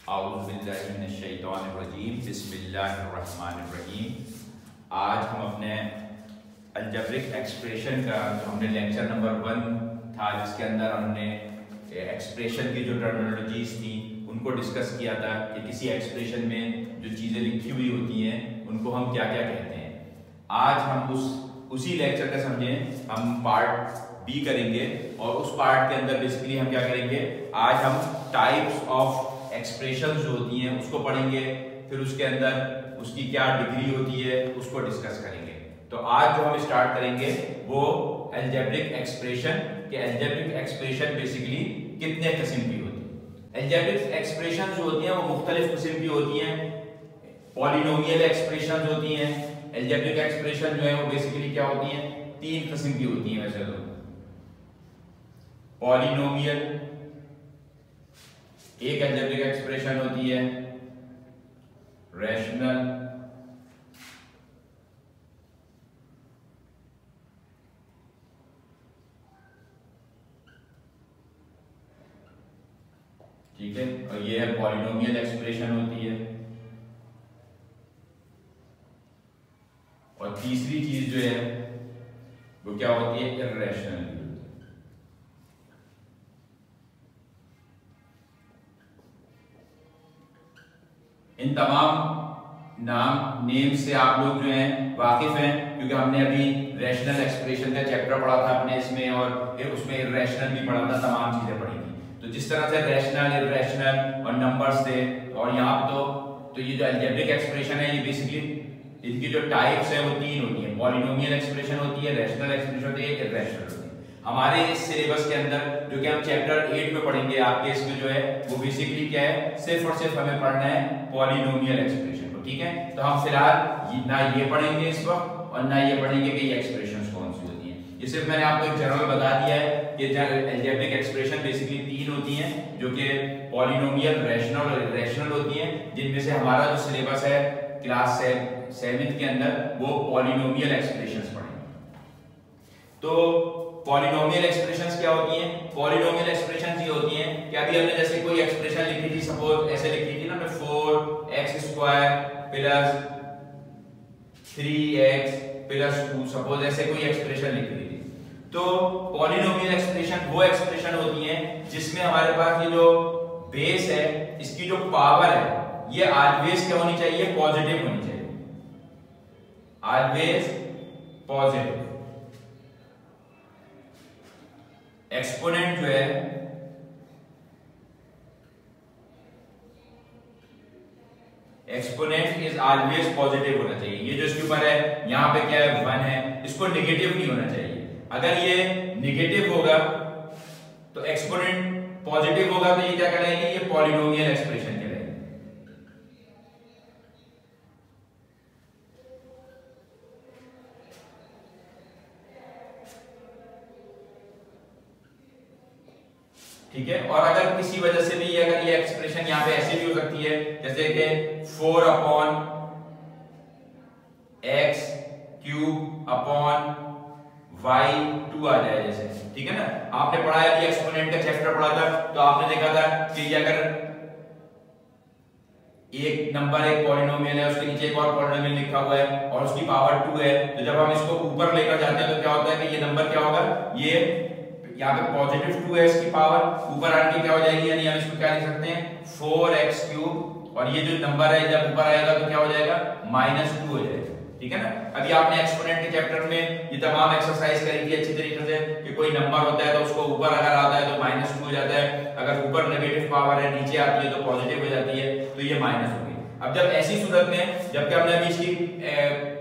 औज़ुबिल्लाहिमिनश्शैतानिर्रजीम बिस्मिल्लाहिर्रहमानिर्रहीम। आज हम अपने अलजेब्रिक एक्सप्रेशन का जो हमने लेक्चर नंबर 1 था जिसके अंदर हमने एक्सप्रेशन की जो टर्मिनोलॉजीज थी उनको डिस्कस किया था कि किसी एक्सप्रेशन में जो चीज़ें लिखी हुई होती हैं उनको हम क्या क्या कहते हैं। आज हम उसी लेक्चर का समझें हम पार्ट बी करेंगे और उस पार्ट के अंदर बेसिकली हम क्या करेंगे, आज हम टाइप्स ऑफ एक्सप्रेशंस जो होती हैं उसको पढ़ेंगे, फिर उसके अंदर उसकी क्या डिग्री होती है उसको डिस्कस करेंगे। तो आज जो हम स्टार्ट करेंगे वो अलजेब्रिक एक्सप्रेशन के अलजेब्रिक एक्सप्रेशन बेसिकली कितने किस्म की होती है। अलजेब्रिक एक्सप्रेशन जो होती हैं वो मुख्तलिफ किस्म की होती हैं। पॉलिनोमियल एक्सप्रेशन होती हैं। अलजेब्रिक एक्सप्रेशन जो है वो बेसिकली क्या होती हैं, 3 किस्म की होती हैं वैसे तो। पॉलिनोमियल एक अलजेब्रिक एक्सप्रेशन होती है, रैशनल ठीक है, और ये है पॉलिनोमियल एक्सप्रेशन होती है। और तीसरी चीज जो है वो क्या होती है, इर्रेशनल। इन तमाम नेम से आप लोग जो हैं वाकिफ हैं, क्योंकि हमने अभी रैशनल एक्सप्रेशन का चैप्टर पढ़ा था अपने इसमें, और उसमें इर्रेशनल भी पढ़ा था, तमाम चीजें पढ़ी थी। तो जिस तरह से रैशनल, इर्रेशनल और नंबर्स थे, और यहाँ पे तो ये जो अलजेब्रिक एक्सप्रेशन है ये बेसिकली इनकी जो टाइप्स है वो 3 होती है। पॉलिनोमियल एक्सप्रेशन होती है, रैशनल एक्सप्रेशन होती है, इर्रेशनल होती है। हमारे इस सिलेबस के अंदर जो कि हम चैप्टर 8 में पढ़ेंगे, आपके इसमें जो है वो बेसिकली क्या है, सिर्फ और सिर्फ हमें पढ़ना है पॉलिनोमियल एक्सप्रेशन को। ठीक है, तो हम फिलहाल ना ये पढ़ेंगे इस वक्त और ना ये पढ़ेंगे कि ये एक्सप्रेशंस कौन सी होती हैं। ये सिर्फ मैंने आपको एक जनरल बता दिया है कि अलजेब्रिक एक्सप्रेशन बेसिकली 3 होती हैं, जो कि पॉलिनोमियल, रैशनल और इर्रेशनल होती हैं, जिनमें से हमारा जो सिलेबस है क्लास 7th के अंदर वो पॉलिनोमियल एक्सप्रेशंस पढ़ेंगे। तो पॉलिनोमियल एक्सप्रेशंस क्या होती हैं? पॉलिनोमियल एक्सप्रेशंस ये होती हैं कि अभी हमने जैसे कोई एक्सप्रेशन लिखी थी, सपोज ऐसे लिखी थी ना, हमने 4x² plus 3x plus 2, suppose ऐसे कोई एक्सप्रेशन लिखी थी। तो पॉलिनोमियल एक्सप्रेशन वो एक्सप्रेशन होती हैं जिसमें हमारे पास ये जो बेस है, इसकी जो पावर है ये ऑलवेज क्या होनी चाहिए, पॉजिटिव होनी चाहिए, ऑलवेज पॉजिटिव। एक्सपोनेंट जो है एक्सपोनेंट इज ऑलवेज पॉजिटिव होना चाहिए। ये जो इसके ऊपर है यहां पे क्या है, 1 है, इसको नेगेटिव नहीं होना चाहिए। अगर ये नेगेटिव होगा तो एक्सपोनेंट पॉजिटिव होगा तो ये क्या कहलाएगी, ये पॉलिनोमियल एक्सप्रेशन कहलाएगी। ठीक है, और अगर किसी वजह से भी अगर ये एक्सप्रेशन यहाँ पे ऐसे भी हो सकती है, जैसे कि 4/x³ y2 आ जाए जैसे, ठीक है ना। आपने पढ़ा है कि एक्सपोनेंट का चैप्टर पढ़ा था, तो आपने देखा था कि अगर एक नंबर एक पॉलिनोमियल है, उसके नीचे एक और पॉलिनोमियल लिखा हुआ है और उसकी पावर 2 है, तो जब हम इसको ऊपर लेकर जाते हैं तो क्या होता है कि ये नंबर क्या होगा, ये यहाँ पे पॉजिटिव 2 है इसकी पावर, ऊपर आने की क्या हो जाएगी, यानी हम इसको क्या लिख सकते हैं 4x³, और ये जो नंबर है जब ऊपर आएगा तो क्या हो जाएगा, -2 हो जाएगा। ठीक है ना। अभी आपने एक्सपोनेंट के चैप्टर में ये तमाम एक्सरसाइज करी थी अच्छी तरीके से कि कोई नंबर होता है तो उसको ऊपर अगर आता है तो -2 हो जाता है, अगर ऊपर नेगेटिव पावर है नीचे आती है तो पॉजिटिव हो जाती है, तो ये माइनस हो गई। अब जब ऐसी सूरत में, जबकि हमने अभी इसकी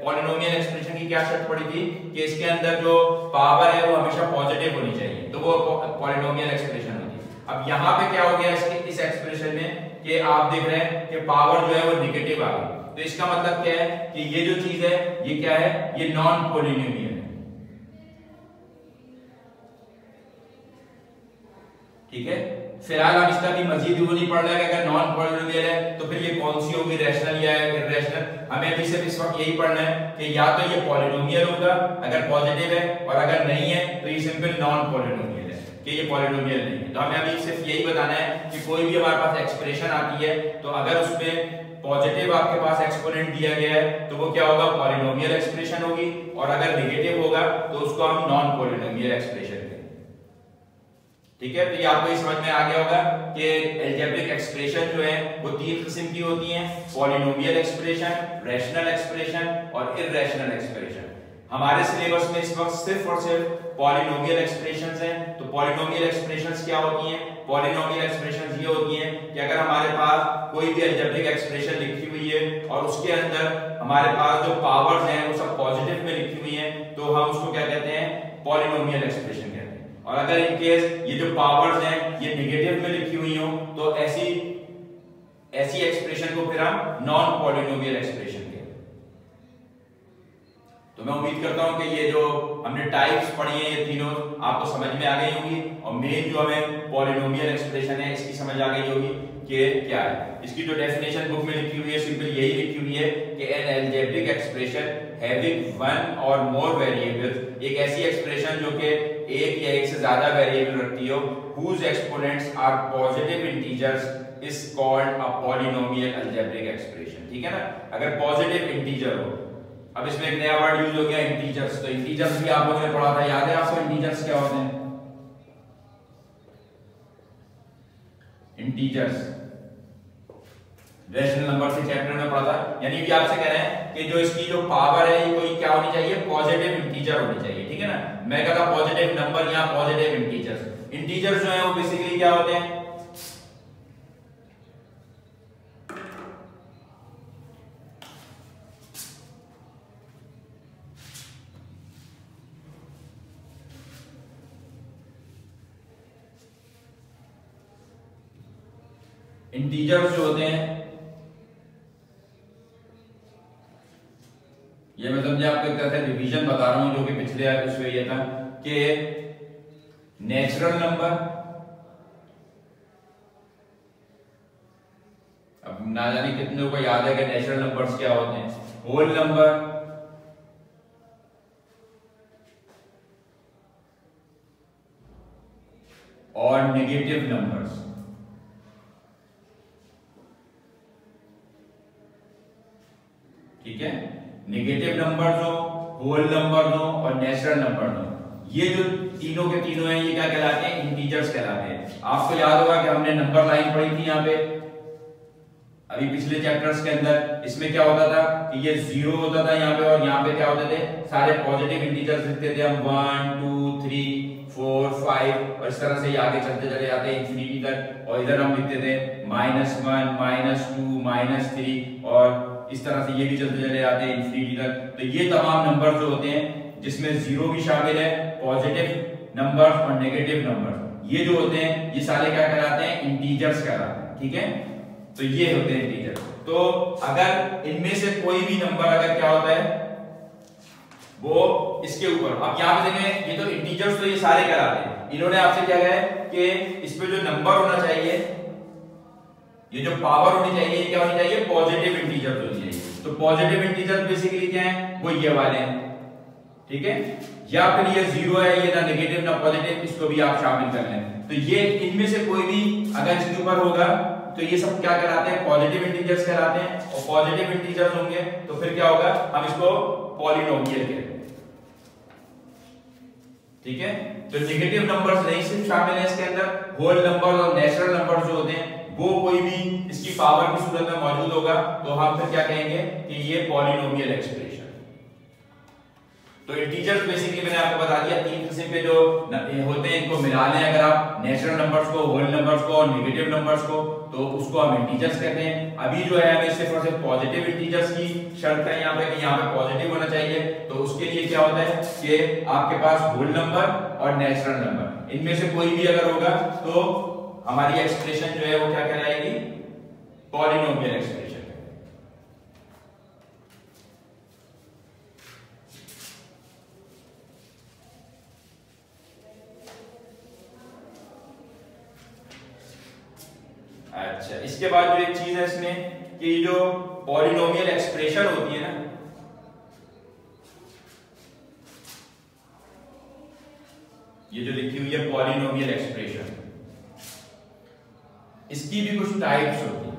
पॉलिनोमियल एक्सप्रेशन की क्या शर्त पड़ी थी कि इसके अंदर जो पावर है वो हमेशा पॉजिटिव होनी चाहिए, तो वो पॉलिनोमियल एक्सप्रेशन होती है। अब यहाँ पे क्या हो गया इस एक्सप्रेशन में कि आप देख रहे हैं कि पावर जो है वो नेगेटिव आ गई, तो इसका मतलब क्या है कि ये जो चीज है ये क्या है, ये नॉन पॉलिनोमियल है। ठीक है, फिलहाल हम इसका भी मजीद वो नहीं पढ़ रहे हैं कि अगर नॉन पॉलिनोमियल है तो फिर ये कौन सी होगी, रैशनल या इर्रेशनल। हमें अभी सिर्फ इस वक्त यही पढ़ना है कि या तो ये पॉलिनोमियल होगा अगर पॉजिटिव है, और अगर नहीं है तो ये सिंपल नॉन पॉलिनोमियल है। कि ये पॉलिनोमियल नहीं है। तो हमें अभी सिर्फ यही बताना है कि कोई भी हमारे पास एक्सप्रेशन आती है तो अगर उसमें पॉजिटिव आपके पास एक्सपोनेंट दिया गया है तो वो क्या होगा, पॉलिनोमियल एक्सप्रेशन होगी, और अगर नेगेटिव होगा तो उसको हम नॉन पॉलिनोमियल एक्सप्रेशन कहेंगे। ठीक है, तो ये आपको समझ में आ गया होगा कि अलजेब्रिक एक्सप्रेशन जो है वो तीन किस्म की होती हैं, पॉलिनोमियल एक्सप्रेशन, रैशनल एक्सप्रेशन और इररेशनल एक्सप्रेशन। हमारे सिलेबस में इस वक्त सिर्फ और सिर्फ पॉलिनोमियल एक्सप्रेशंस हैं। तो पॉलिनोमियल एक्सप्रेशंस क्या होती हैं? पॉलिनोमियल एक्सप्रेशंस ये होती हैं कि अगर हमारे पास कोई भी अलजेब्रिक एक्सप्रेशन लिखी हुई है और उसके अंदर हमारे पास जो पावर्स हैं वो सब पॉजिटिव में लिखी हुई हैं तो हम उसको क्या कहते हैं, पॉलिनोमियल एक्सप्रेशन कहते हैं। और अगर इन केस ये जो पावर्स हैं ये नेगेटिव में लिखी हुई हो तो ऐसी एक्सप्रेशन को फिर हम नॉन पॉलिनोमियल एक्सप्रेशन कहते हैं। तो मैं उम्मीद करता हूं कि ये जो हमने टाइप्स पढ़ी हैं ये तीनों आपको समझ में आ गई होंगी, और मेन जो हमें पॉलिनोमियल एक्सप्रेशन है इसकी समझ आ गई होगी कि क्या है। इसकी जो डेफिनेशन बुक में लिखी हुई है सिंपल यही लिखी हुई है कि N algebraic expression having one और मोर वेरिएबल्स, एक ऐसी एक्सप्रेशन जो कि एक या एक से ज्यादा वेरिएबल रखती हो, whose exponents are positive integers is called a polynomial algebraic expression। ठीक है ना, अगर पॉजिटिव इंटीजर हो। अब इसमें एक नया वर्ड यूज हो गया इंटीजर्स। तो इंटीजर्स भी आप लोगों ने पढ़ा था, याद है आपको इंटीजर्स क्या होते हैं? इंटीजर्स रैशनल नंबर से चैप्टर में पढ़ा था। यानी भी आपसे कह रहे हैं कि जो इसकी जो पावर है ये कोई क्या होनी चाहिए, पॉजिटिव इंटीजर होनी चाहिए। ठीक है ना, मैं कहता पॉजिटिव नंबर या पॉजिटिव इंटीजर्स। इंटीजर्स जो है वो बेसिकली क्या होते हैं, इंटीजर्स जो होते हैं ये मैं समझे आपको एक तरह से रिवीजन बता रहा हूं जो कि पिछले इसमें ये था कि नेचुरल नंबर, अब ना जाने कितने को याद है कि नेचुरल नंबर्स क्या होते हैं, होल नंबर और नेगेटिव नंबर्स। ठीक है, नेगेटिव नंबर्स हो, होल नंबर्स हो और नेचुरल नंबर्स हो, ये जो तीनों के तीनों हैं ये क्या कहलाते हैं, इंटीजर्स कहलाते हैं। आपको याद होगा कि हमने नंबर लाइन पढ़ी थी यहाँ पे अभी पिछले चैप्टर्स के अंदर। इसमें क्या होता था कि ये जीरो होता था यहाँ पे, और यहाँ पे क्या होते थे, सारे पॉजिटिव इंटीजर्स लिखते थे हम 1 2 3 4 5 और इस तरह से ये आगे चलते चले जाते हैं इंफिनिटी तक। और इधर हम लिखते थे -1 -2 -3 और इस तरह से ये भी चलते चले जाते हैं इंफिनिटी तक। तो ये तमाम नंबर जो होते हैं जिसमें जीरो भी शामिल है, पॉजिटिव नंबर्स और नेगेटिव नंबर्स, ये जो होते हैं ये सारे क्या कहलाते हैं, इंटीजर्स कहलाते हैं। ठीक है, तो ये होते हैं इंटीजर। तो अगर इनमें से कोई भी नंबर अगर क्या होता है वो इसके ऊपर, अब यहाँ पे देखें ये तो इंटीजर्स तो ये सारे कहलाते हैं। इन्होंने आपसे क्या कहा है कि इस पे जो नंबर होना चाहिए, ये जो पावर होनी चाहिए, ये क्या होनी चाहिए, पॉजिटिव इंटीजर होनी चाहिए। तो पॉजिटिव इंटीजर बेसिकली क्या है, वो ये वाले हैं। ठीक है, या फिर ये जीरो है, ये ना नेगेटिव ना पॉजिटिव, इसको भी आप शामिल कर लें। तो ये इनमें से कोई भी अगर इसके ऊपर होगा तो ये सब क्या कहलाते हैं, पॉजिटिव इंटीजर्स कहलाते हैं। और पॉजिटिव इंटीजर्स होंगे तो फिर क्या होगा, हम इसको पॉलिनोमियल कहते हैं। ठीक है, तो नेगेटिव नंबर्स नहीं सिर्फ शामिल है इसके अंदर, होल नंबर और नेचुरल नंबर जो होते हैं वो कोई भी इसकी पावर की सूरत में मौजूद होगा तो हम फिर क्या कहेंगे कि ये पॉलिनोमियल एक्सप्रेशन। तो इंटीजर्स बेसिकली मैंने आपको बता दिया तीन किस्म के जो होते हैं, इनको मिला लें अगर आप नेचुरल नंबर्स को, होल नंबर्स को और नेगेटिव नंबर्स को, तो उसको हम इंटीजर्स कहते हैं। अभी जो है हमें सिर्फ और सिर्फ पॉजिटिव इंटीजर्स की शर्त है यहाँ पे कि यहाँ पे पॉजिटिव होना चाहिए। तो उसके लिए क्या होता है कि आपके पास होल नंबर और नेचुरल नंबर, इनमें से कोई भी अगर होगा तो हमारी एक्सप्रेशन जो है वो क्या कहलाएगी, पॉलिनोमियल एक्सप्रेशन। अच्छा, इसके बाद जो एक चीज है इसमें कि जो पॉलिनोमियल एक्सप्रेशन होती है ना, ये जो लिखी हुई ये पॉलिनोमियल एक्सप्रेशन, इसकी भी कुछ टाइप्स होती है।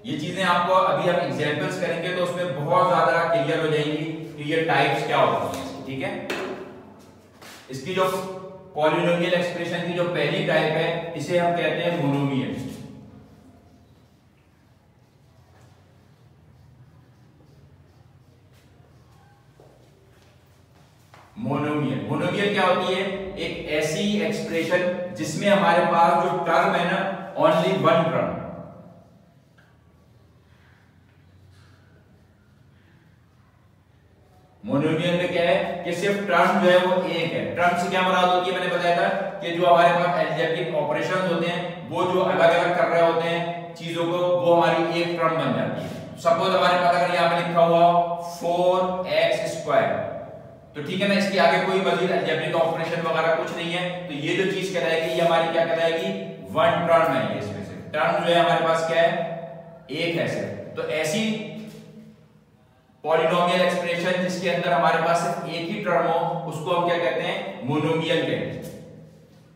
ये चीजें आपको अभी हम एग्जांपल्स करेंगे तो उसमें बहुत ज्यादा क्लियर हो जाएंगी कि ये टाइप्स क्या होती हैं इसकी, ठीक है। इसकी जो पॉलिनोमियल एक्सप्रेशन की जो पहली टाइप है इसे हम कहते हैं मोनोमियल। मोनोमियल क्या होती है? एक ऐसी एक्सप्रेशन जिसमें हमारे पास जो टर्म है ना, ओनली वन टर्म। मोनोमियल में क्या है कि सिर्फ टर्म जो है वो एक है। टर्म से क्या मुराद होती है? मैंने बताया था कि जो हमारे पास अलजेब्रिक ऑपरेशंस होते हैं वो जो अलग अलग कर रहे होते हैं चीजों को, वो हमारी एक टर्म बन जाती है। सपोज हमारे पास अगर यहाँ पे लिखा हुआ 4x², तो ठीक है ना, इसके आगे कोई मजीद अलजेब्रिक ऑपरेशन वगैरह कुछ नहीं है, तो ये जो चीज कहलाएगी ये हमारी क्या कहलाएगी? वन टर्म है। ये इसमें से टर्म जो है हमारे पास क्या है? एक है सिर्फ। तो ऐसी पॉलिनोमियल एक्सप्रेशन जिसके अंदर हमारे पास सिर्फ एक ही टर्म हो उसको हम क्या कहते हैं? मोनोमियल कहते हैं।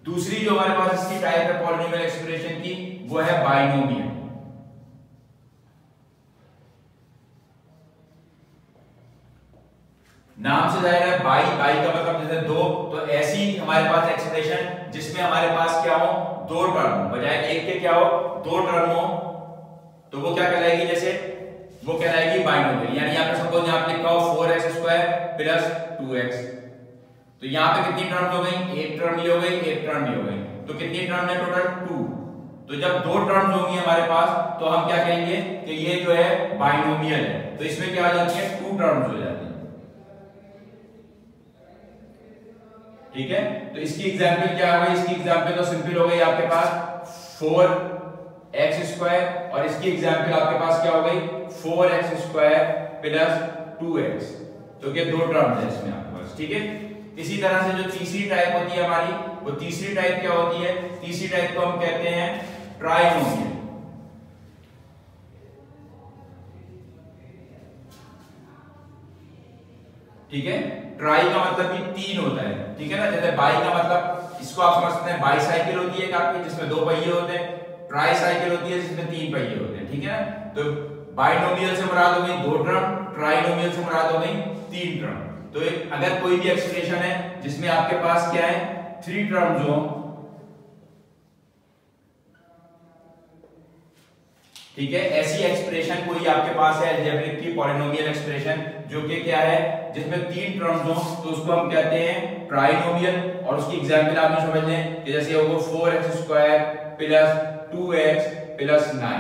दूसरी जो हमारे पास इसकी टाइप है पॉलिनोमियल एक्सप्रेशन की वो है बाइनोमियल। नाम से जाहिर है बाई का मतलब जैसे दो, तो ऐसी हमारे पास एक्सप्रेशन जिसमें हमारे पास क्या हो? दो टर्म, बजाय एक के क्या हो? दो टर्म हो, तो वो क्या कहलाएगी? जैसे वो कहलाएगी बाइनोमियल। यानी यहाँ पे सपोज यहाँ पे लिखा हो 4x² प्लस 2x, तो यहाँ पे कितनी टर्म्स हो गई? एक टर्म ये हो गई, एक टर्म ये हो गई, तो कितनी टर्म है टोटल? 2। तो जब दो टर्म्स होंगी हमारे पास तो हम क्या कहेंगे कि ये जो है बाइनोमियल है। तो इसमें क्या आ जाती है? 2 टर्म्स हो जाती है, ठीक है। तो इसकी एग्जांपल क्या हो गई? इसकी एग्जांपल तो सिंपल हो गई आपके पास 4x² और इसकी एग्जांपल आपके पास क्या हो गई? 4x² प्लस 2x, तो ये दो टर्म्स है इसमें आपके पास, ठीक है। इसी तरह से जो तीसरी टाइप होती है हमारी, वो तीसरी टाइप क्या होती है? तीसरी टाइप को हम कहते हैं ट्राइनोमियल। ठीक है, ट्राई का मतलब भी तीन होता है, ठीक है ना। जैसे बाई का मतलब इसको आप समझ सकते हैं, बाईसाइकिल होती है आपकी जिसमें दो पहिए होते हैं, ट्राई साइकिल होती है जिसमें तीन पहिए होते हैं, ठीक है ना। तो बाइनोमियल से मुराद हो गई दो टर्म, ट्राइनोमियल से मुराद हो गई तीन टर्म। तो अगर कोई भी एक्सप्रेशन है जिसमें आपके पास क्या है? 3 टर्म्स हो, ठीक है, ऐसी एक्सप्रेशन कोई आपके पास है अलजेब्रिक की पॉलिनोमियल एक्सप्रेशन जो कि क्या है? जिसमें 3 टर्म्स हो, तो उसको हम कहते हैं ट्राइनोमियल। और उसकी एग्जांपल आप समझ लें कि जैसे होगा 4x² प्लस 2x प्लस 9,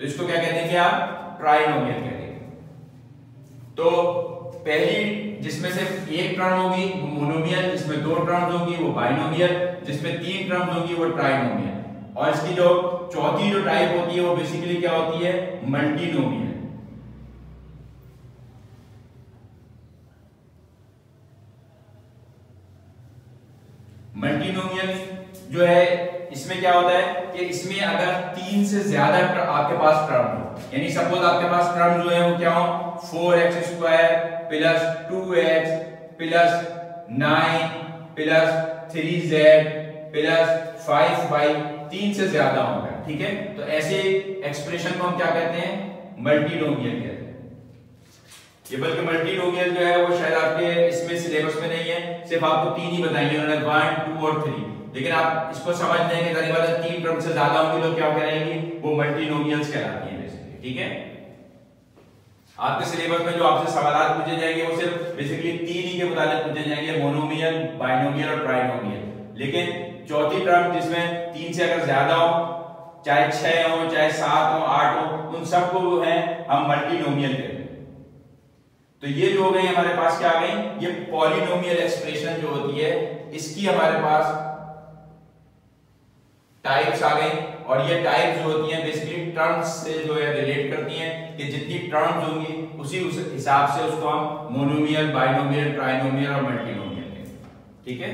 तो इसको क्या कहते हैं कि आप ट्राइनोमियल कहते हैं। तो पहली जिसमें से एक टर्म होगी वो मोनोमियल, जिसमें दो टर्म्स होगी वो बाइनोमियल, जिसमें 3 टर्म्स होगी वो ट्राइनोमियल। और इसकी जो चौथी जो टाइप होती है वो बेसिकली क्या होती है? मल्टीनोमियल। मल्टीनोमियल जो है इसमें क्या होता है कि इसमें अगर 3 से ज्यादा आपके पास टर्म हो, यानी सपोज आपके पास टर्म जो है वो क्या हो? 4x² plus 2x plus 9 plus 3z plus 5y, 3 से ज्यादा होगा, ठीक है। तो ऐसे एक्सप्रेशन को हम क्या कहते हैं? मल्टीनोमियल कहते हैं। ये बल्कि मल्टीनोमियल जो है वो शायद आपके इसमें सिलेबस में नहीं है, सिर्फ आपको 3 ही बताएंगे उन्होंने, 1, 2 और 3, लेकिन आप इसको समझ लेंगे तकरीबन 3 टर्म से ज्यादा होंगी तो क्या कहलाएंगी? वो मल्टीनोमियल्स कहलाती हैं बेसिकली, ठीक है। आपके सिलेबस में जो आपसे सवाल पूछे जाएंगे वो सिर्फ बेसिकली 3 ही के मुताबिक पूछे जाएंगे, मोनोमियल, बाइनोमियल और ट्राइनोमियल। लेकिन चौथी टर्म जिसमें 3 से अगर ज्यादा हो, चाहे 6 हो, चाहे 7 हो, 8 हो, उन सबको जो है हम मल्टीनोमियल कहते हैं। तो ये जो हो गई हमारे पास क्या आ गई? ये पॉलिनोमियल एक्सप्रेशन जो होती है इसकी हमारे पास टाइप्स आ गई। और ये टाइप्स जो होती हैं बेसिकली टर्म्स से जो है रिलेट करती हैं कि जितनी टर्म्स होंगी उसी उस हिसाब से उसको हम मोनोमियल, बाइनोमियल, ट्राइनोमियल और मल्टीनोमियल कहते हैं, ठीक है।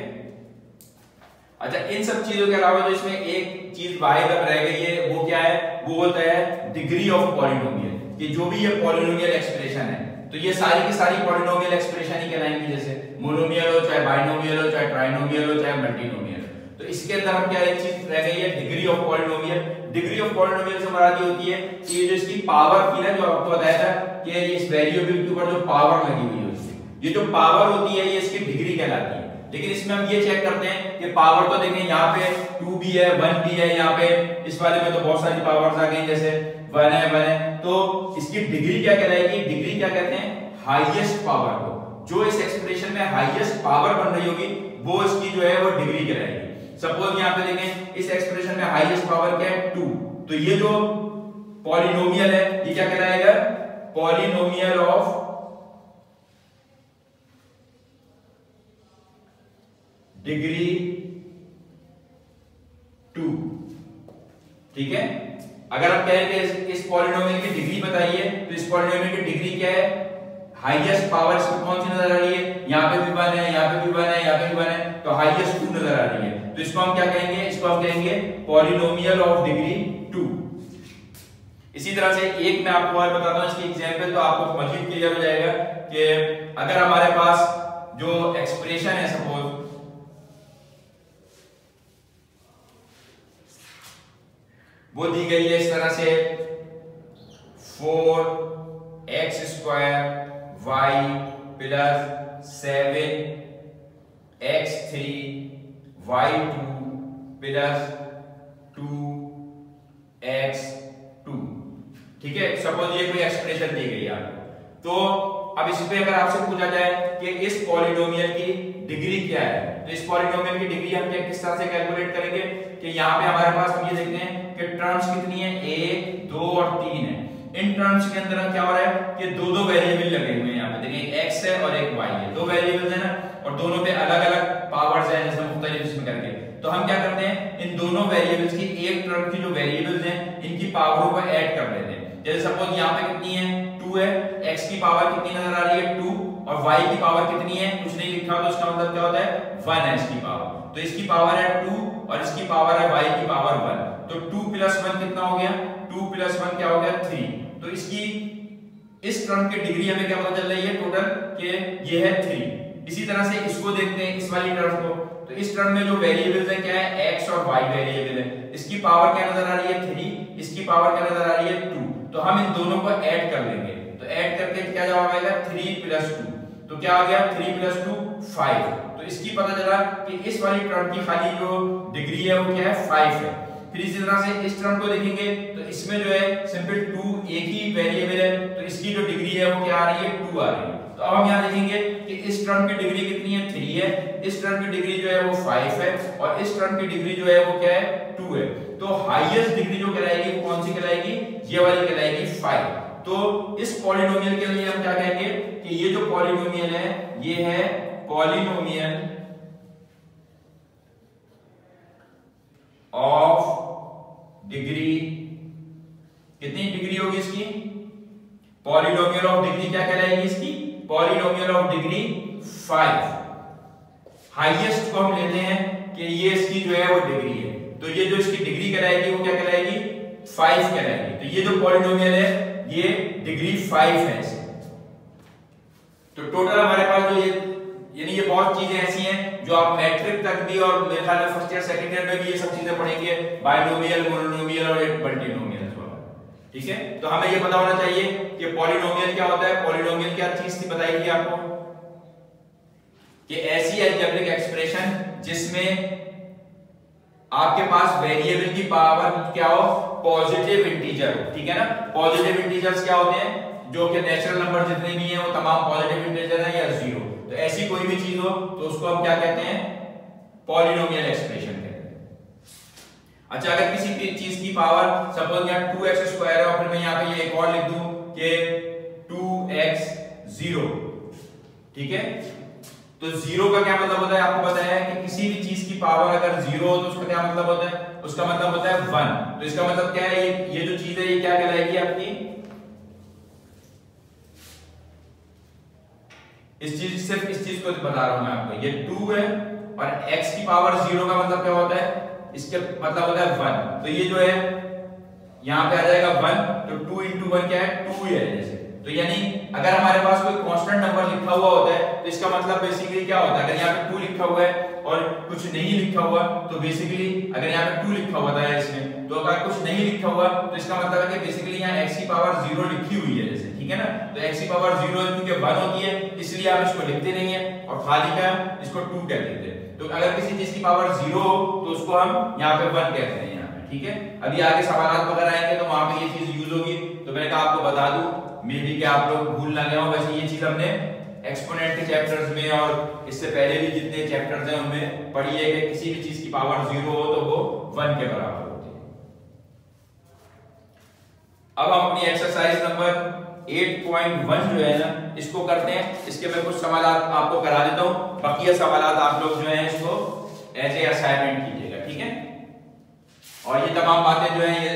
अच्छा, इन सब चीजों के अलावा जो इसमें एक चीज वाहिद अब रह गई है वो क्या है? वो होता है डिग्री ऑफ पॉलिनोमियल, कि जो भी ये पॉलिनोमियल एक्सप्रेशन है तो ये सारी की सारी पॉलिनोमियल एक्सप्रेशन ही कहलाएंगी, जैसे मोनोमियल हो चाहे बाइनोमियल हो चाहे ट्राइनोमियल हो चाहे मल्टीनोमियल। तो इसके अंदर हम क्या एक चीज रह गई है, degree of polynomial. Degree of polynomial से मुराद ये होती है कि ये जो इसकी पावर थी ना, जो आपको बताया था कि इस वेरिएबल के ऊपर जो पावर लगी हुई है उसकी, ये जो पावर होती है ये इसकी डिग्री कहलाती है। लेकिन इसमें हम ये चेक करते हैं कि पावर तो देखें यहाँ पे 2 भी है 1 भी है, यहाँ पे इस वाले में तो बहुत सारी पावर्स आ गई, जैसे 1 है, तो इसकी डिग्री क्या कहलाएगी? डिग्री क्या कहते हैं? हाईएस्ट पावर को। जो इस एक्सप्रेशन में हाईएस्ट पावर बन रही होगी वो इसकी जो है वो डिग्री कहलाएगी। सपोज यहाँ पे देखें इस एक्सप्रेशन में हाईएस्ट पावर क्या है? 2। तो ये जो पॉलिनोमियल है ये क्या कहलाएगा? Polynomial of degree 2। ठीक है, अगर आप कहें कि इस पॉलिनोमियल की डिग्री बताइए तो इस पॉलिनोमियल की डिग्री क्या है? हाईएस्ट पावर कौन सी नजर आ रही है? यहाँ पे भी 1 है, यहाँ पे भी 1 है, यहाँ पे भी 1 है, तो हाईएस्ट 2 नजर आ रही है। तो इसको हम क्या कहेंगे? इसको हम कहेंगे पॉलिनोमियल ऑफ डिग्री 2। इसी तरह से एक मैं आपको और बताता हूं इसकी एग्जांपल, तो आपको मजीद क्लियर हो जाएगा कि अगर हमारे पास जो एक्सप्रेशन है, सपोज वो दी गई है इस तरह से 4x² y plus 7x3 y2 plus 2x2। ठीक है, सपोज ये कोई एक्सप्रेशन दी गई है तो अब इस पे अगर आपसे पूछा जाए कि इस पॉलिनोमियल की डिग्री क्या है, तो इस पॉलिनोमियल की डिग्री हम किस तरह से कैलकुलेट करेंगे कि यहाँ पे हमारे पास हम ये देखते हैं कि टर्म्स कितनी है? 1, 2 और 3 है। इन टर्म्स के अंदर क्या हो रहा है कि दो वेरिएबल लगे हुए हैं। यहाँ पे देखिए x है और एक y है, दो वेरिएबल्स है ना, और दोनों पे अलग अलग पावर्स है, जैसे मुख्तलिफ इसमें करके। तो हम क्या करते हैं, इन दोनों वेरिएबल्स की एक टर्म की जो वेरिएबल्स हैं इनकी पावरों को ऐड कर लेते हैं। जैसे सपोज यहाँ पे कितनी है? 2 है, x की पावर कितनी नजर आ रही है? 2, और y की पावर कितनी है? कुछ नहीं लिखा, तो इसका मतलब क्या होता है? 1 है इसकी पावर। तो इसकी पावर है 2 और इसकी पावर है y की पावर 1। तो 2 + 1 कितना हो गया? 2 + 1 क्या हो गया? 3। तो इसकी इस टर्म की डिग्री हमें क्या पता चल रही है टोटल कि ये है 3। इसी तरह से इसको देखते हैं, इस वाली टर्म को। तो इस टर्म में जो वेरिएबल्स हैं क्या है? x और y वेरिएबल है। इसकी पावर क्या नजर आ रही है? 3। इसकी पावर क्या नजर आ रही है? 2। तो हम इन दोनों को ऐड कर लेंगे, तो ऐड करके क्या जवाब आएगा? 3 + 2। तो क्या आ गया? 3 + 2 5। तो इसकी पता चला कि इस वाली टर्म की खाली जो डिग्री है वो क्या है? 5 है। फिर इसी तरह से इस टर्म को देखेंगे तो इसमें जो है सिंपल 2 एक ही वेरिएबल है, तो इसकी जो डिग्री है वो क्या आ रही है? 2 आ रही है। तो अब हम यहाँ देखेंगे कि इस टर्म की डिग्री कितनी है? 3 है, इस टर्म की डिग्री जो है वो 5 है, और इस टर्म की डिग्री जो है वो क्या है? 2 है। तो हाईएस्ट डिग्री जो कहलाएगी वो कौन सी कहलाएगी? ये वाली कहलाएगी 5। तो इस पॉलिनोमियल के लिए हम क्या कहेंगे कि ये जो पॉलिनोमियल है ये है पॉलिनोमियल ऑफ डिग्री, कितनी डिग्री होगी इसकी? पॉलिनोमियल ऑफ डिग्री क्या कहलाएगी इसकी? Polynomial of degree 5। हाईएस्ट को हम लेते हैं कि ये इसकी जो है वो डिग्री है, तो ये जो इसकी डिग्री कहलाएगी वो क्या कहलाएगी? 5 कहलाएगी। तो ये जो पॉलिनोमियल है ये डिग्री 5 है इसकी। तो टोटल हमारे पास जो ये यानी ये बहुत चीजें ऐसी हैं जो आप मैट्रिक तक भी और मेरे ख्याल में फर्स्ट ईयर सेकंड ईयर में भी ये सब चीजें पढ़ेंगे, बाइनोमियल, मोनोमियल और मल्टीनोमियल। ठीक है, तो हमें ये पता होना चाहिए कि पॉलिनोमियल क्या होता है। पॉलिनोमियल क्या चीज थी बताई थी आपको कि ऐसी अलजेब्रिक एक्सप्रेशन जिसमें आपके पास वेरिएबल की पावर क्या हो? पॉजिटिव इंटीजर हो। ठीक है ना, पॉजिटिव इंटीजर्स क्या होते हैं? जो कि नेचुरल नंबर जितने भी हैं वो तमाम पॉजिटिव इंटीजर हैं या 0। तो ऐसी कोई भी चीज हो तो उसको हम क्या कहते हैं? पॉलिनोमियल एक्सप्रेशन कहते हैं। अच्छा, अगर किसी चीज की पावर सपोज यहाँ 2x² है और फिर मैं यहाँ पे ये एक और लिख दूं कि 2x0, ठीक है, तो 0 का क्या मतलब होता है? आपको पता है कि किसी भी चीज की पावर अगर 0 हो तो उसका क्या मतलब होता है? उसका मतलब होता है 1। तो इसका मतलब क्या है? ये जो चीज है ये क्या कहलाएगी आपकी? सिर्फ इस चीज को बता रहा हूं मैं आपको। ये 2 है और x की पावर 0 का मतलब क्या होता है? इसका मतलब होता है 1। तो ये जो है यहां पे आ जाएगा 1, तो 2 × 1 क्या है? 2 है जैसे। तो यानी अगर हमारे पास कोई कांस्टेंट नंबर लिखा हुआ होता है तो इसका मतलब बेसिकली क्या होता है, अगर यहाँ पे 2 लिखा हुआ है और कुछ नहीं लिखा हुआ तो बेसिकली अगर यहाँ पे 2 लिखा हुआ था इसमें, तो अगर कुछ नहीं लिखा हुआ तो इसका मतलब है कि बेसिकली यहाँ x की पावर 0 लिखी हुई है जैसे, ठीक है ना। तो x की पावर 0 क्योंकि 1 होती है इसलिए आप इसको लिखते नहीं है और खाली का इसको 2 कह देते हैं। तो अगर किसी चीज की पावर 0 हो तो उसको हम यहाँ पे 1 कहते हैं यहाँ पे, ठीक है। अभी आगे सवाल वगैरह आएंगे तो वहां पे ये चीज यूज होगी, तो मैंने कहा आपको बता दूं, मे बी कि आप लोग भूल ना गए हो। वैसे ये चीज हमने एक्सपोनेंट के चैप्टर्स में और इससे पहले भी जितने चैप्टर्स हैं उनमें पढ़ी है कि किसी भी चीज की पावर 0 हो तो वो 1 के बराबर होती है। अब हम अपनी एक्सरसाइज नंबर 8.1 जो है ना इसको करते हैं। इसके मैं कुछ सवाल आपको करा देता हूं, बाकी सवाल आप लोग जो है इसको एज ए असाइनमेंट कीजिएगा, ठीक है। और ये तमाम बातें जो है ये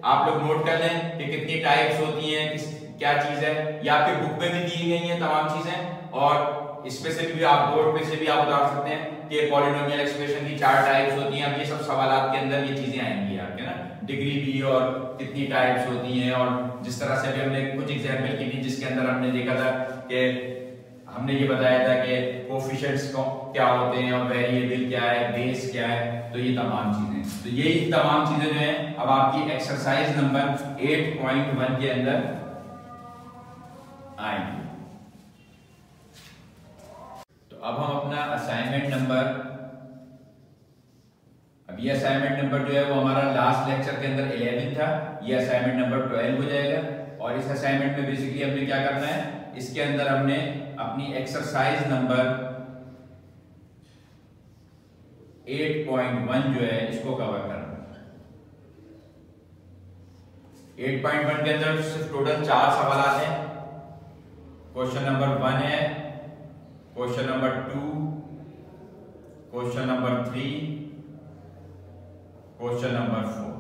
आप लोग नोट कर लें कि कितनी टाइप्स होती हैं, क्या चीज है, ये आपके बुक में भी दी गई हैं तमाम चीजें, और इसमें से भी आप बोर्ड पे से भी आप उतार सकते हैं कि पॉलिनोमियल एक्सप्रेशन की 4 टाइप्स होती हैं। अब ये सब सवालात के अंदर ये चीजें आएंगी आपके ना, डिग्री भी और कितनी टाइप्स होती हैं, और जिस तरह से भी हमने कुछ एग्जाम्पल की थी जिसके अंदर हमने देखा था कि हमने ये बताया था कि कोफिशिएंट्स क्या होते हैं और वेरिएबल क्या है, बेस क्या है, तो ये तमाम चीजें, तो ये तमाम चीजें जो हैं अब आपकी एक्सरसाइज नंबर 8.1 के अंदर आएंगे। तो अब हम अपना असाइनमेंट नंबर, अब ये असाइनमेंट नंबर जो है वो हमारा लास्ट लेक्चर के अंदर 11 था, ये असाइनमेंट नंबर 12 हो जाएगा। और इस असाइनमेंट में बेसिकली हमने क्या करना है, इसके अंदर हमने अपनी एक्सरसाइज नंबर 8.1 जो है इसको कवर करना है। 8.1 के अंदर सिर्फ टोटल 4 सवाल हैं। क्वेश्चन नंबर 1 है, question number 2, question number 3, question number 4,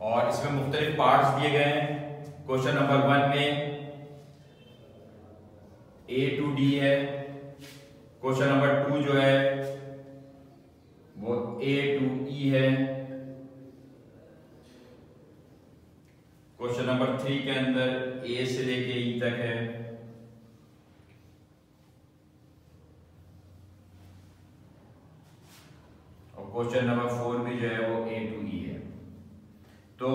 और इसमें मुख्तलिफ पार्ट्स दिए गए हैं। क्वेश्चन नंबर 1 में A to D है, क्वेश्चन नंबर 2 जो है वो A to E है, क्वेश्चन नंबर 3 के अंदर A से लेके E तक है, और क्वेश्चन नंबर 4 भी जो है वो A to E है। तो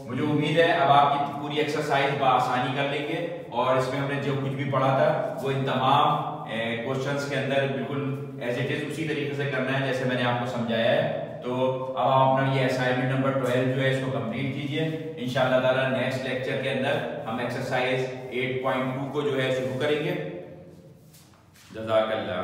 मुझे उम्मीद है अब आपकी पूरी एक्सरसाइज आसानी कर लेंगे, और इसमें हमने जो कुछ भी पढ़ा था वो इन तमाम क्वेश्चंस के अंदर बिल्कुल एज इट इज उसी तरीके से करना है जैसे मैंने आपको समझाया है। तो अब आप अपना ये असाइनमेंट नंबर 12 जो है इसको कंप्लीट कीजिए। इंशाअल्लाह ताला नेक्स्ट लेक्चर के अंदर हम एक्सरसाइज 8.2 को जो है शुरू करेंगे। जज़ाकल्लाह।